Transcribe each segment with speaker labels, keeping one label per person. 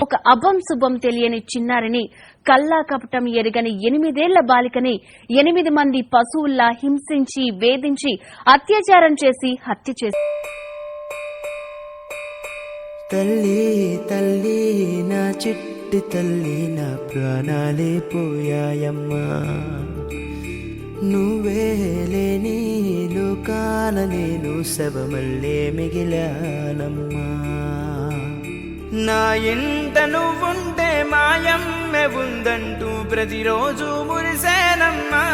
Speaker 1: ఒక అభం శుభం తెలియని చిన్నారిని కల్లా కపటం ఎరగని 8 ఏళ్ల బాలికని 8 మంది పశువుల్లా హింసించి వేధించి అత్యాచారం చేసి హత్య చేశారు.
Speaker 2: తల్లి తల్లి నా చిట్టి తల్లి నా ప్రాణాలే పోయాయమ్మా, నువ్వే లేని లోకాన నేను శవమల్లే మిగిలానమ్మా. నా ఇంట నువ్వుంటే మాయమ్మె ఉందంటూ ప్రతిరోజు మురిసేనమ్మా.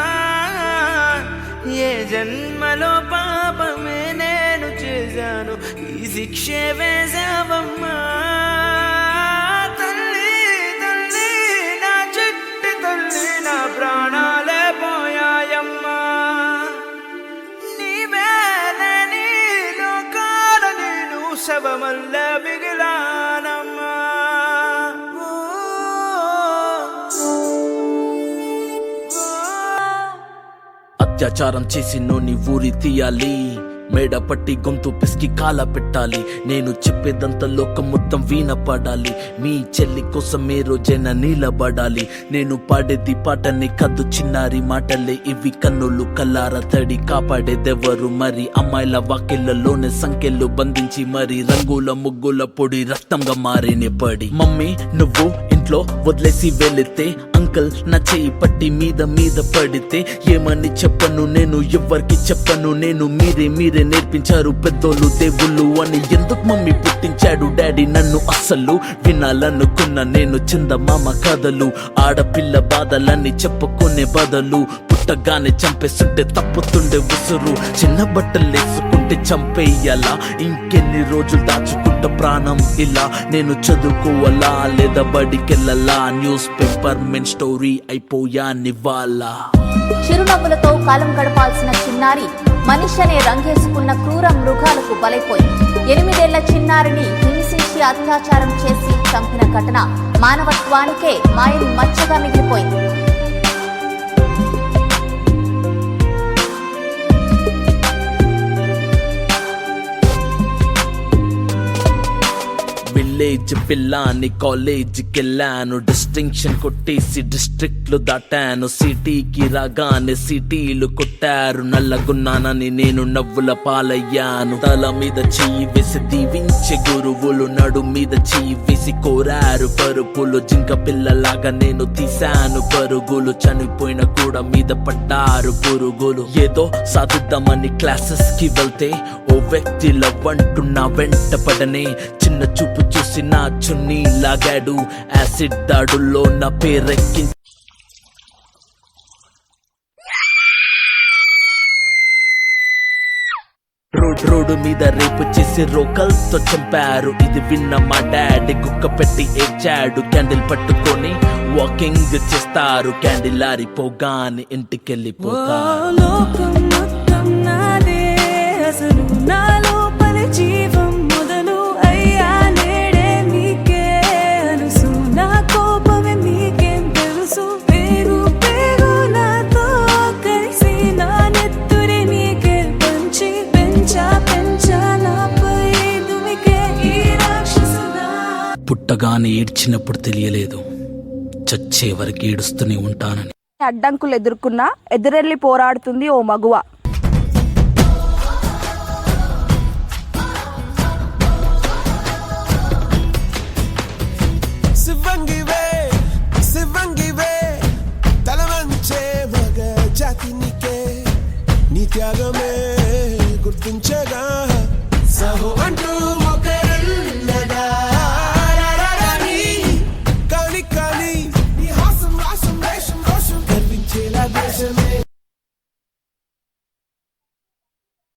Speaker 2: ఏ జన్మలో పాపమే నేను చేశాను, ఈ శిక్షే వేశావమ్మా. తల్లి తల్లి నా చిట్టి తల్లి నా ప్రాణాలే పోయాయమ్మా, నీవేలే నీ లోకాల నేను శవమల్ల మిగిలానమ్మా.
Speaker 3: అత్యాచారం చేసి నోని ఊరి తీయాలి, మేడ పట్టి గొంతు పిసికి కాల పెట్టాలి. నేను చెప్పేదంతా లోకం మొత్తం వీణ పడాలి, మీ చెల్లి కోసం ఏ రోజైనా నిలబడాలి. నేను పాడేది పాటని కద్దు చిన్నారి మాటలే ఇవి, కన్నులు కల్లార తడి కాపాడేదెవరు మరి. అమ్మాయిల వాకిళ్లలోనే సంఖ్యలు బంధించి మరి రంగుల ముగ్గుల పొడి రక్తంగా మారినే పడి. మమ్మీ నువ్వు ఇంట్లో వదిలేసి వెళితే, అంకల్ నా చెయ్యి పట్టి మీద మీద పడితే ఏమని చెప్పను నేను, ఎవ్వరికి చెప్పను నేను. మీరే నేర్పించారు పెద్దోళ్ళు దేవుళ్ళు అని. ఎందుకు మమ్మీ పుట్టించాడు డాడీ నన్ను, అస్సలు వినాలనుకున్న నేను చందమామ కథలు. ఆడపిల్ల బాధలన్నీ చెప్పుకునే బదులు పుట్టగానే చంపేస్తుంటే తప్పుతుండే ఉసురు. చిన్న బట్టలు వేసుకుంటే చంపేయాలా, ఇంకెన్ని రోజులు దాచుకుంట ప్రాణం ఇలా. నేను చదువుకోవాలా లేదా బడికెళ్ళాలా, న్యూస్ పేపర్ మెన్ స్టోరీ అయిపోయా నివాలా.
Speaker 4: చిరునవ్వులతో కాలం గడపాల్సిన చిన్నారి మనిషి అనే రంగేసుకున్న క్రూర మృగాలకు బలైపోయింది. 8 ఏళ్ల చిన్నారిని హింసించి అత్యాచారం చేసి చంపిన ఘటన మానవత్వానికే మాయని మచ్చగా మిగిలిపోయింది.
Speaker 3: విలేజ్ పిల్లాని కాలేజీకి వెళ్ళాను, డిస్టింక్షన్ కొట్టేసి డిస్ట్రిక్ట్లు దాటాను. సిటీకి రాగానే సిటీలు కొట్టారు, నల్లగున్నానని నేను నవ్వుల పాలయ్యాను. తల మీద చెయ్యి వేసి దీవించే గురువులు, నడు మీద చెయ్యి వేసి కోరారు పరుపులు. జింక పిల్లలాగా నేను తీశాను పరుగులు, చనిపోయిన కూడా మీద పడ్డారు పురుగులు. ఏదో సాధిద్దామని క్లాసెస్ కి వెళ్తే ఓ వ్యక్తి లవ్ అంటూ నా వెంట పడనే, చిన్న చూపు చూసి నా చున్నీ లాగాడు. యాసిడ్ దాడుల్లో నా పేరెక్కి రోడ్డు మీద రేపు చేసి రోకల్తో చంపారు. ఇది విన్న మా డాడీ కుక్క పెట్టి ఏడ్చాడు. క్యాండిల్ పట్టుకొని వాకింగ్ చేస్తారు, క్యాండిల్ ఆరిపోగానే ఇంటికెళ్ళిపోతారు.
Speaker 5: జీవం మొదలు అయ్యా నేడే నీకే అనుసు, నా కోపమే నీకేం తెలుసు. పేరు పేరు నాతో కలిసి నా నెత్తురి నీకే పంచి పెంచాలాపై దుమికే ఈ రాక్షసుడా.
Speaker 3: పుట్టగానే ఏడ్చినప్పుడు తెలియలేదు, చచ్చే వరకు ఏడుస్తూనే ఉంటానని.
Speaker 6: అడ్డంకులు ఎదుర్కొన్నా ఎదురెళ్లి పోరాడుతుంది ఓ మగువ.
Speaker 7: శివంగివే తలవంచే మగ జాతి నీకే, నీ త్యాగమే గుర్తించగా